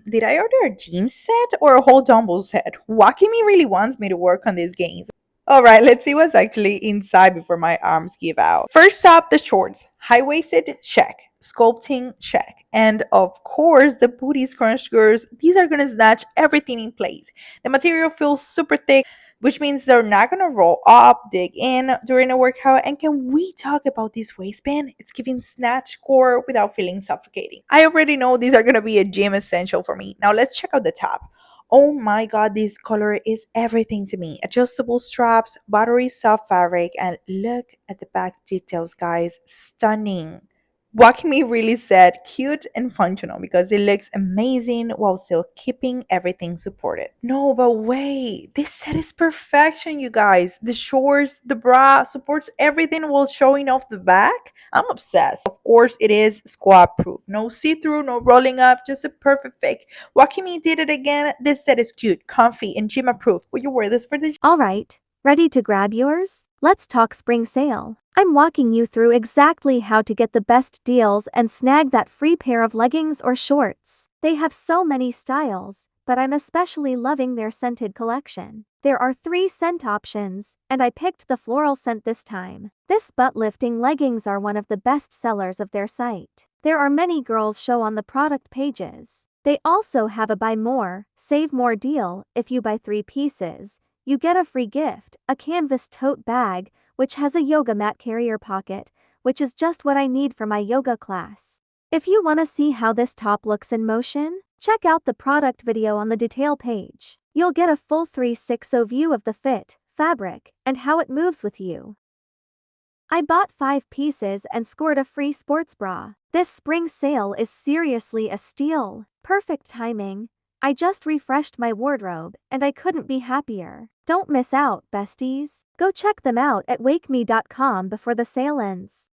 Did I order a gym set or a whole dumbbell set? Wakyme really wants me to work on these gains. All right, let's see what's actually inside before my arms give out. First up, the shorts. High-waisted, check. Sculpting, check. And of course, the booty scrunch girls. These are gonna snatch everything in place. The material feels super thick, which means they're not gonna roll up, dig in during a workout. And can we talk about this waistband? It's giving snatch core without feeling suffocating. I already know these are gonna be a gym essential for me. Now let's check out the top. Oh my god, this color is everything to me. Adjustable straps, buttery-soft fabric, and look at the back details, guys. Stunning. Wakyme really said cute and functional because it looks amazing while still keeping everything supported. No, but wait, this set is perfection, you guys. The shorts, the bra supports everything while showing off the back. I'm obsessed. Of course, it is squat proof. No see through, no rolling up, just a perfect fit. Wakimi did it again. This set is cute, comfy, and gym approved. Will you wear this for the gym? All right, ready to grab yours? Let's talk spring sale. I'm walking you through exactly how to get the best deals and snag that free pair of leggings or shorts. They have so many styles, but I'm especially loving their scented collection. There are 3 scent options, and I picked the floral scent this time. This butt-lifting leggings are one of the best sellers of their site. There are many girls show on the product pages. They also have a buy more, save more deal. If you buy 3 pieces, you get a free gift, a canvas tote bag, which has a yoga mat carrier pocket, which is just what I need for my yoga class. If you want to see how this top looks in motion, check out the product video on the detail page. You'll get a full 360 view of the fit, fabric, and how it moves with you. I bought 5 pieces and scored a free sports bra. This spring sale is seriously a steal. Perfect timing. I just refreshed my wardrobe, and I couldn't be happier. Don't miss out, besties. Go check them out at wakyme.com before the sale ends.